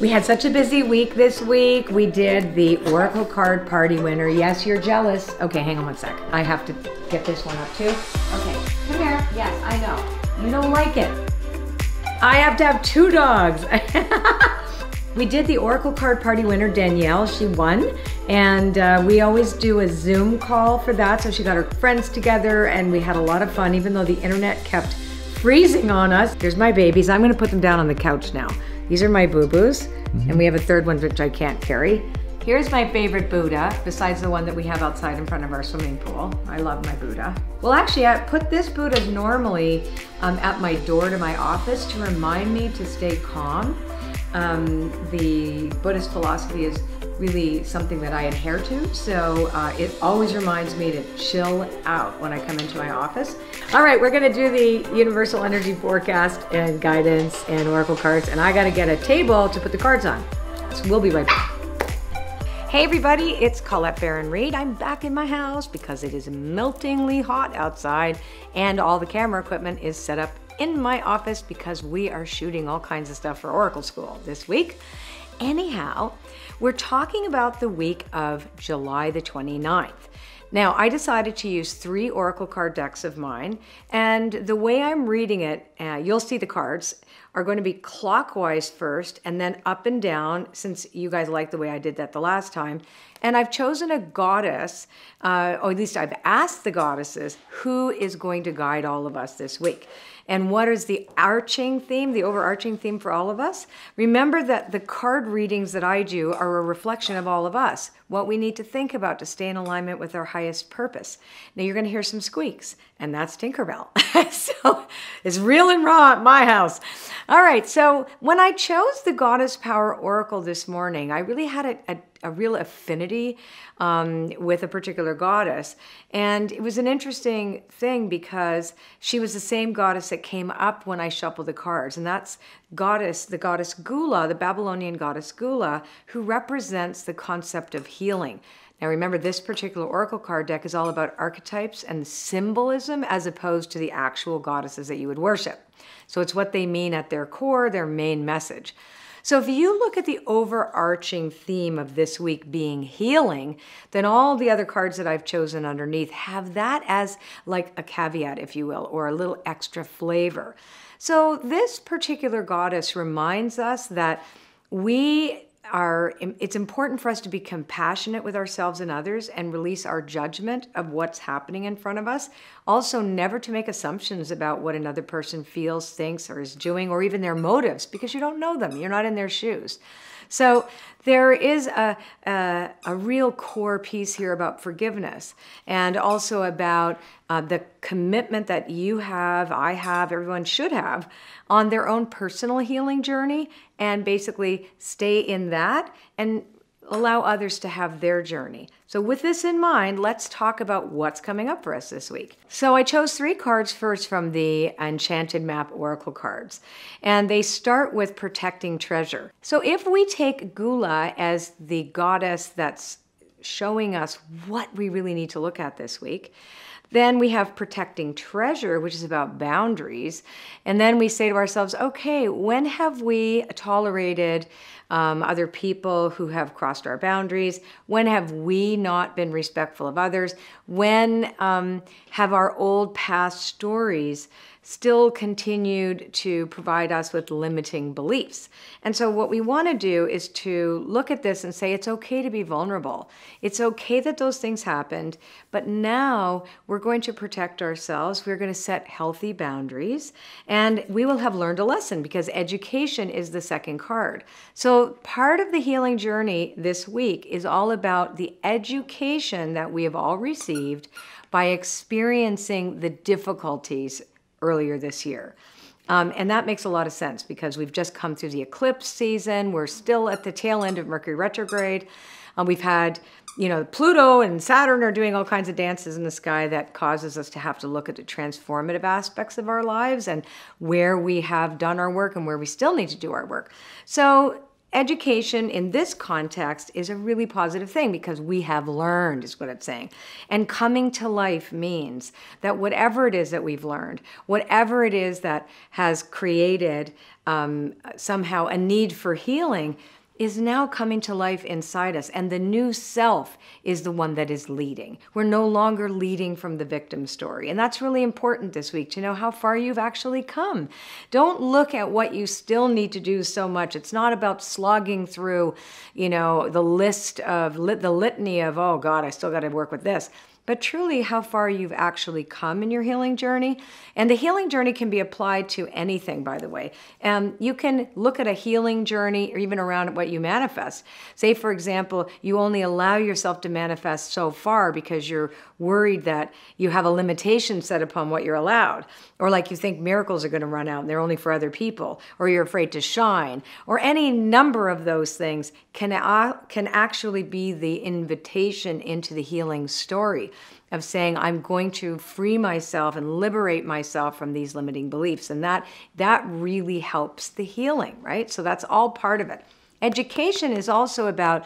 We had such a busy week this week. We did the Oracle card party winner. Yes, you're jealous. Okay, hang on one sec. I have to get this one up too. Okay, come here. Yes, I know. You don't like it. I have to have 2 dogs. We did the Oracle card party winner, Danielle. She won. And we always do a Zoom call for that. So she got her friends together and we had a lot of fun, even though the internet kept freezing on us. Here's my babies. I'm gonna put them down on the couch now. These are my boo-boos, and we have a third one which I can't carry. Here's my favorite Buddha, besides the one that we have outside in front of our swimming pool. I love my Buddha. Well, actually, I put this Buddha normally at my door to my office to remind me to stay calm. The Buddhist philosophy is really something that I adhere to, so it always reminds me to chill out when I come into my office. All right, we're gonna do the universal energy forecast and guidance and oracle cards, and I gotta get a table to put the cards on. So we'll be right back. Hey everybody, it's Colette Baron-Reid. I'm back in my house because it is meltingly hot outside and all the camera equipment is set up in my office because we are shooting all kinds of stuff for Oracle School this week. Anyhow, we're talking about the week of July the 29th. Now, I decided to use 3 Oracle card decks of mine, and the way I'm reading it, you'll see the cards, are going to be clockwise first and then up and down, since you guys liked the way I did that the last time. And I've chosen a goddess, or at least I've asked the goddesses, who is going to guide all of us this week. And what is the arching theme, the overarching theme for all of us? Remember that the card readings that I do are a reflection of all of us, what we need to think about to stay in alignment with our highest purpose. Now you're gonna hear some squeaks, and that's Tinkerbell. So it's real and raw at my house. All right, so when I chose the Goddess Power Oracle this morning, I really had a real affinity with a particular goddess. And it was an interesting thing because she was the same goddess that came up when I shuffled the cards. And that's the goddess Gula, the Babylonian goddess Gula, who represents the concept of healing. Now remember, this particular Oracle card deck is all about archetypes and symbolism as opposed to the actual goddesses that you would worship. So it's what they mean at their core, their main message. So if you look at the overarching theme of this week being healing, then all the other cards that I've chosen underneath have that as like a caveat, if you will, or a little extra flavor. So this particular goddess reminds us that it's important for us to be compassionate with ourselves and others and release our judgment of what's happening in front of us. Also, never to make assumptions about what another person feels, thinks, or is doing, or even their motives, because you don't know them. You're not in their shoes. So there is a real core piece here about forgiveness, and also about the commitment that you have, I have, everyone should have on their own personal healing journey, and basically stay in that and allow others to have their journey. So with this in mind, let's talk about what's coming up for us this week. So I chose 3 cards first from the Enchanted Map Oracle cards, and they start with protecting treasure. So if we take Gula as the goddess that's showing us what we really need to look at this week, then we have protecting treasure, which is about boundaries. And then we say to ourselves, okay, when have we tolerated other people who have crossed our boundaries? When have we not been respectful of others? When have our old past stories still continued to provide us with limiting beliefs? And so what we want to do is to look at this and say it's okay to be vulnerable. It's okay that those things happened, but now we're going to protect ourselves. We're going to set healthy boundaries, and we will have learned a lesson because education is the second card. So part of the healing journey this week is all about the education that we have all received by experiencing the difficulties earlier this year. And that makes a lot of sense because we've just come through the eclipse season. We're still at the tail end of Mercury retrograde. We've had, Pluto and Saturn are doing all kinds of dances in the sky that causes us to have to look at the transformative aspects of our lives and where we have done our work and where we still need to do our work. So education in this context is a really positive thing because we have learned, is what it's saying. And coming to life means that whatever it is that we've learned, whatever it is that has created somehow a need for healing, is now coming to life inside us. And the new self is the one that is leading. We're no longer leading from the victim story. And that's really important this week, to know how far you've actually come. Don't look at what you still need to do so much. It's not about slogging through, the list of, the litany of, oh God, I still got to work with this. But truly how far you've actually come in your healing journey. And the healing journey can be applied to anything, by the way. You can look at a healing journey or even around what you manifest. Say, for example, you only allow yourself to manifest so far because you're worried that you have a limitation set upon what you're allowed. Or like you think miracles are going to run out and they're only for other people. Or you're afraid to shine. Or any number of those things can actually be the invitation into the healing story of saying, I'm going to free myself and liberate myself from these limiting beliefs. And that really helps the healing, right? So that's all part of it. Education is also about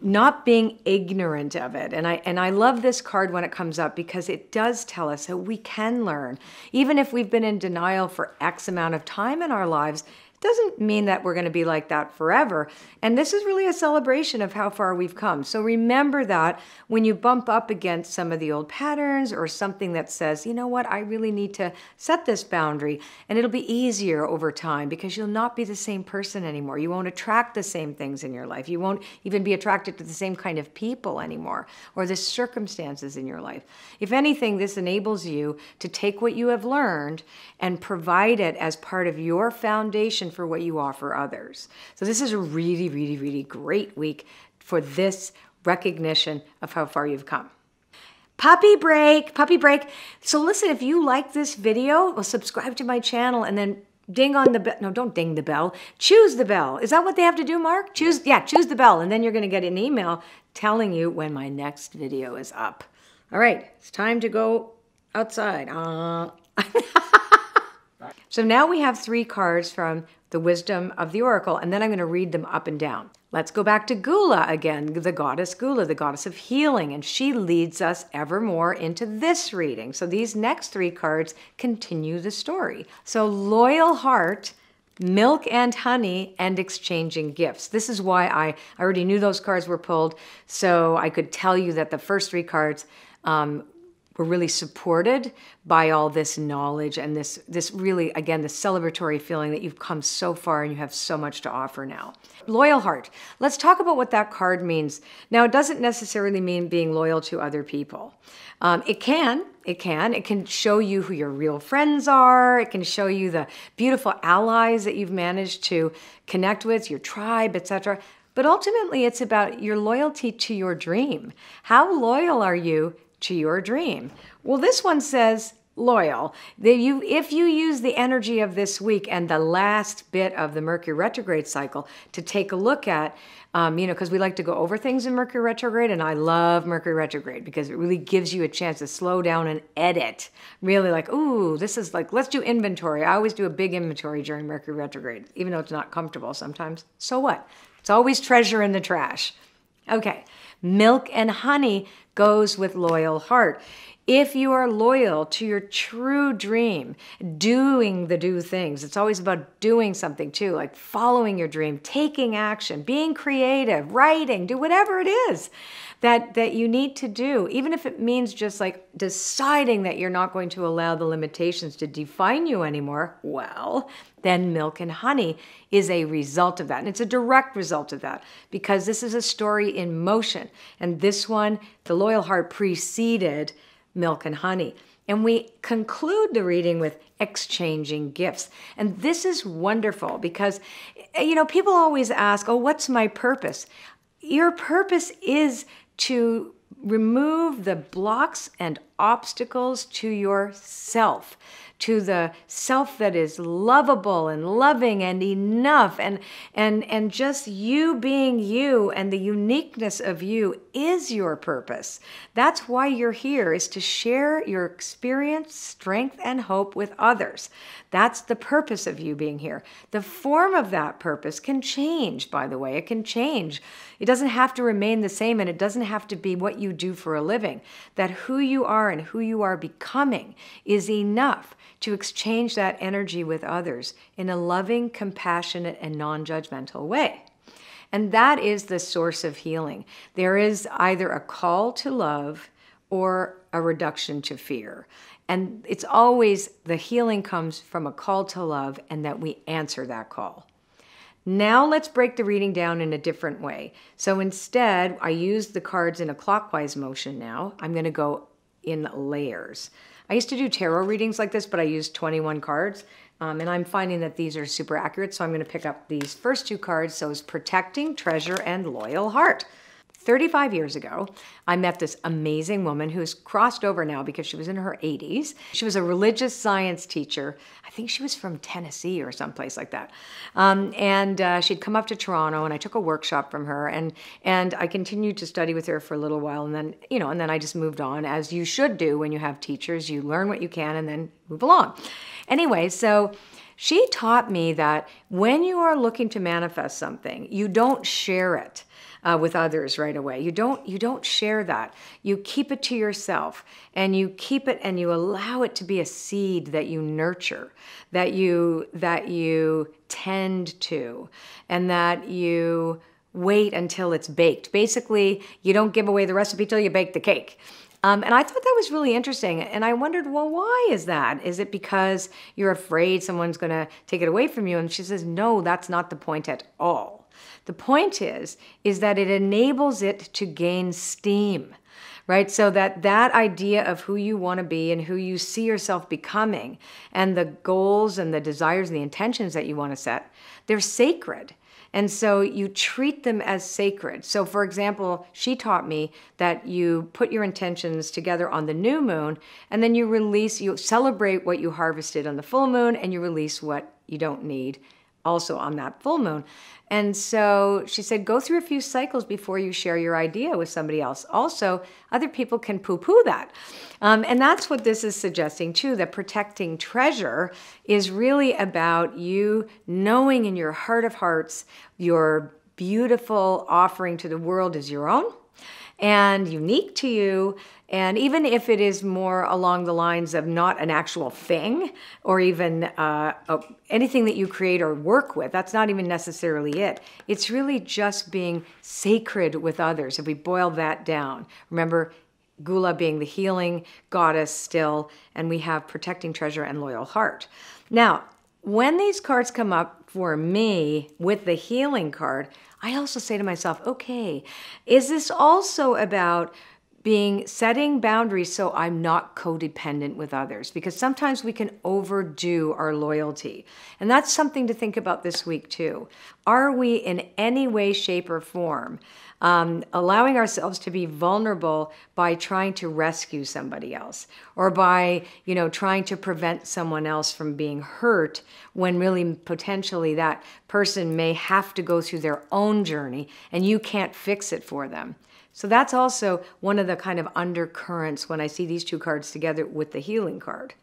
not being ignorant of it. And I love this card when it comes up because it does tell us that we can learn. Even if we've been in denial for X amount of time in our lives, doesn't mean that we're going to be like that forever. And this is really a celebration of how far we've come. So remember that when you bump up against some of the old patterns or something that says, you know what, I really need to set this boundary, and it'll be easier over time because you'll not be the same person anymore. You won't attract the same things in your life. You won't even be attracted to the same kind of people anymore or the circumstances in your life. If anything, this enables you to take what you have learned and provide it as part of your foundation for what you offer others. So this is a really, really, really great week for this recognition of how far you've come. Puppy break. So listen, if you like this video, well, subscribe to my channel and then ding on the bell. No, don't ding the bell. Choose the bell. Is that what they have to do, Mark? Choose the bell. And then you're going to get an email telling you when my next video is up. All right, it's time to go outside. So now we have 3 cards from the Wisdom of the Oracle, and then I'm going to read them up and down. Let's go back to Gula again, the goddess Gula, the goddess of healing, and she leads us ever more into this reading. So these next 3 cards continue the story. So Loyal Heart, Milk and Honey, and Exchanging Gifts. This is why I already knew those cards were pulled, so I could tell you that the first 3 cards were really supported by all this knowledge and this really, again, the celebratory feeling that you've come so far and you have so much to offer now. Loyal Heart. Let's talk about what that card means. Now, it doesn't necessarily mean being loyal to other people. It can show you who your real friends are. It can show you the beautiful allies that you've managed to connect with, your tribe, etc. But ultimately, it's about your loyalty to your dream. How loyal are you to your dream? Well, this one says loyal. If you use the energy of this week and the last bit of the Mercury retrograde cycle to take a look at, because we like to go over things in Mercury retrograde, and I love Mercury retrograde because it really gives you a chance to slow down and edit. Really like, ooh, this is like, let's do inventory. I always do a big inventory during Mercury retrograde, even though it's not comfortable sometimes. So what? It's always treasure in the trash. Okay, Milk and Honey goes with Loyal Heart. If you are loyal to your true dream, doing the do things, it's always about doing something too, like following your dream, taking action, being creative, writing, do whatever it is that you need to do, even if it means just like deciding that you're not going to allow the limitations to define you anymore, well, then Milk and Honey is a result of that. And it's a direct result of that because this is a story in motion. And this one, the Loyal Heart, preceded Milk and Honey. And we conclude the reading with Exchanging Gifts. And this is wonderful because, people always ask, oh, what's my purpose? Your purpose is to remove the blocks and obstacles to yourself, to the self that is lovable and loving and enough, and just you being you, and the uniqueness of you is your purpose. That's why you're here, is to share your experience, strength, and hope with others. That's the purpose of you being here. The form of that purpose can change, by the way. It can change. It doesn't have to remain the same, and it doesn't have to be what you do for a living. That who you are and who you are becoming is enough to exchange that energy with others in a loving, compassionate, and non-judgmental way. And that is the source of healing. There is either a call to love or a reduction to fear. And it's always, the healing comes from a call to love, and that we answer that call. Now let's break the reading down in a different way. So instead, I use the cards in a clockwise motion now. I'm going to go in layers. I used to do tarot readings like this, but I used 21 cards. And I'm finding that these are super accurate, so I'm going to pick up these first two cards. So it's Protecting Treasure and Loyal Heart. 35 years ago, I met this amazing woman who's crossed over now because she was in her 80s. She was a religious science teacher. I think she was from Tennessee or someplace like that. She'd come up to Toronto, and I took a workshop from her, and I continued to study with her for a little while, and then I just moved on, as you should do when you have teachers. You learn what you can and then move along. Anyway, so she taught me that when you are looking to manifest something, you don't share it with others right away. You don't share that. You keep it to yourself, and you keep it and you allow it to be a seed that you nurture, that you tend to, and that you wait until it's baked. Basically, you don't give away the recipe till you bake the cake. And I thought that was really interesting. And I wondered, well, why is that? Is it because you're afraid someone's going to take it away from you? And she says, no, that's not the point at all. The point is that it enables it to gain steam, right? So that idea of who you want to be and who you see yourself becoming, and the goals and the desires and the intentions that you want to set, they're sacred. And so you treat them as sacred. So for example, she taught me that you put your intentions together on the new moon, and then you celebrate what you harvested on the full moon, and you release what you don't need also on that full moon. And so she said, go through a few cycles before you share your idea with somebody else. Also, other people can poo-poo that. And that's what this is suggesting too, that protecting treasure is really about you knowing in your heart of hearts, your beautiful offering to the world is your own and unique to you. And even if it is more along the lines of not an actual thing, or even anything that you create or work with, that's not even necessarily it. It's really just being sacred with others. If we boil that down, remember Gula being the healing goddess still, and we have Protecting Treasure and Loyal Heart. Now, when these cards come up for me with the healing card, I also say to myself, okay, is this also about setting boundaries so I'm not codependent with others? Because sometimes we can overdo our loyalty. And that's something to think about this week too. Are we in any way, shape, or form allowing ourselves to be vulnerable by trying to rescue somebody else, or by, trying to prevent someone else from being hurt, when really potentially that person may have to go through their own journey and you can't fix it for them? So that's also one of the kind of undercurrents when I see these two cards together with the healing card.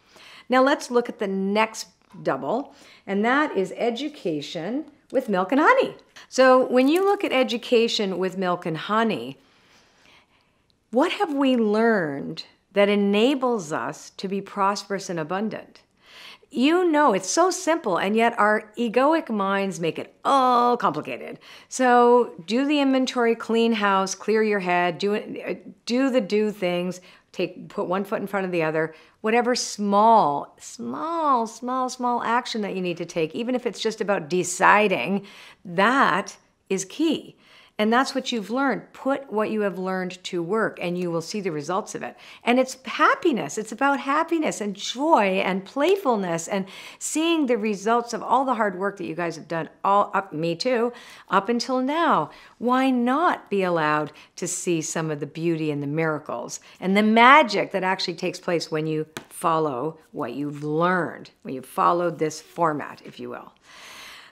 Now let's look at the next double, and that is Education with Milk and Honey. So when you look at education with milk and honey, what have we learned that enables us to be prosperous and abundant? It's so simple, and yet our egoic minds make it all complicated. So do the inventory, clean house, clear your head, do the do things, put one foot in front of the other, whatever small action that you need to take, even if it's just about deciding, that is key. And that's what you've learned. Put what you have learned to work and you will see the results of it. And it's happiness. It's about happiness and joy and playfulness and seeing the results of all the hard work that you guys have done, me too, up until now. Why not be allowed to see some of the beauty and the miracles and the magic that actually takes place when you follow what you've learned, when you followed this format, if you will.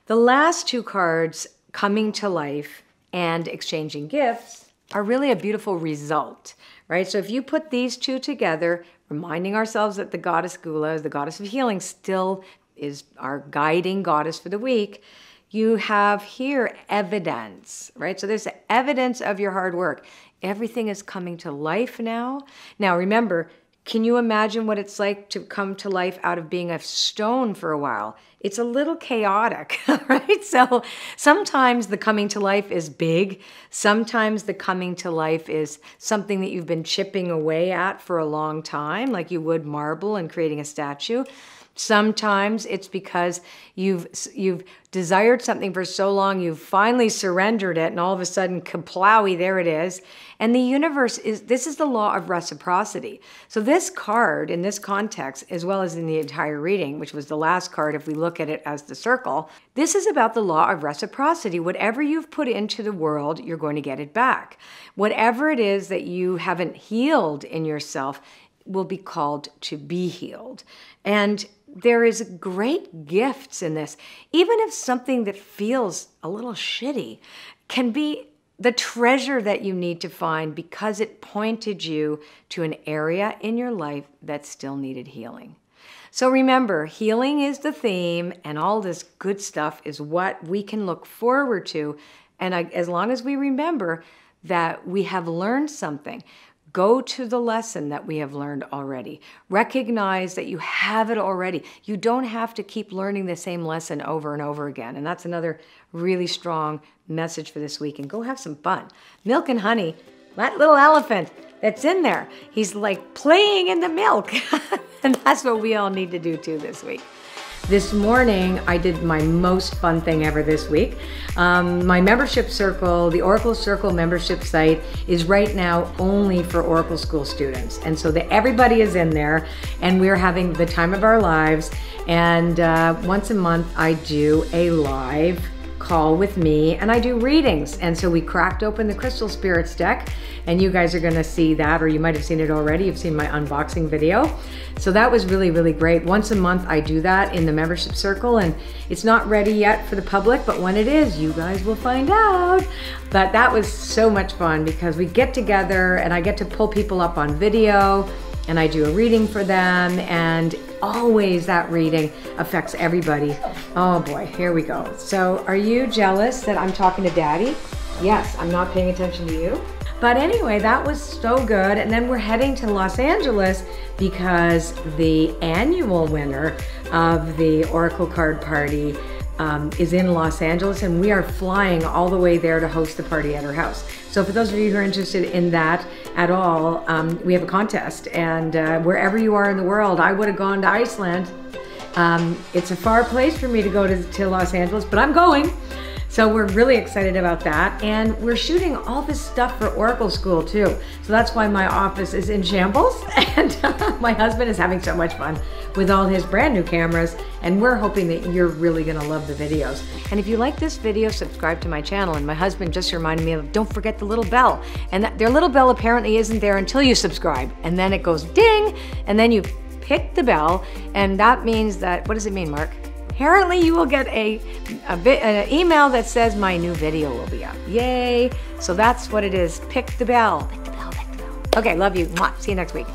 The last two cards, Coming to Life and Exchanging Gifts, are really a beautiful result, right? So if you put these two together, reminding ourselves that the goddess Gula, the goddess of healing, still is our guiding goddess for the week, you have here evidence, right? So there's evidence of your hard work. Everything is coming to life now. Now remember, can you imagine what it's like to come to life out of being a stone for a while? It's a little chaotic, right? So sometimes the coming to life is big. Sometimes the coming to life is something that you've been chipping away at for a long time, like you would marble and creating a statue. Sometimes it's because you've desired something for so long, you've finally surrendered it, and all of a sudden, kaplowy, there it is. And the universe this is the law of reciprocity. So this card, in this context, as well as in the entire reading, which was the last card if we look at it as the circle, this is about the law of reciprocity. Whatever you've put into the world, you're going to get it back. Whatever it is that you haven't healed in yourself will be called to be healed. And there is great gifts in this. Even if something that feels a little shitty can be the treasure that you need to find because it pointed you to an area in your life that still needed healing. So remember, healing is the theme, and all this good stuff is what we can look forward to. And as long as we remember that we have learned something, go to the lesson that we have learned already. Recognize that you have it already. You don't have to keep learning the same lesson over and over again. And that's another really strong message for this week. And go have some fun. Milk and honey, that little elephant that's in there, he's like playing in the milk. And that's what we all need to do too this week. This morning, I did my most fun thing ever this week. My membership circle, the Oracle Circle membership site, is right now only for Oracle School students. And so everybody is in there, and we're having the time of our lives. And once a month, I do a live call with me, and I do readings. And so we cracked open the Crystal Spirits deck, and you guys are gonna see that, or you might have seen it already. You've seen my unboxing video. So that was really, really great. Once a month I do that in the membership circle, and it's not ready yet for the public, but when it is, you guys will find out. But that was so much fun because we get together and I get to pull people up on video, and I do a reading for them, and always that reading affects everybody. Oh boy, here we go. So are you jealous that I'm talking to Daddy? Yes, I'm not paying attention to you. But anyway, that was so good. And then we're heading to Los Angeles because the annual winner of the Oracle Card Party is in Los Angeles, and we are flying all the way there to host the party at her house. So for those of you who are interested in that at all, we have a contest, and wherever you are in the world, I would have gone to Iceland. It's a far place for me to go to Los Angeles, but I'm going. So we're really excited about that. And we're shooting all this stuff for Oracle School too. So that's why my office is in shambles. And my husband is having so much fun with all his brand new cameras. And we're hoping that you're really gonna love the videos. And if you like this video, subscribe to my channel. And my husband just reminded me of, don't forget the little bell. And their little bell apparently isn't there until you subscribe. And then it goes ding, and then you hit the bell. And that means that, what does it mean, Mark? Apparently you will get an email that says my new video will be up. Yay. So that's what it is. Pick the bell. Pick the bell, pick the bell. Okay, love you. Mwah. See you next week.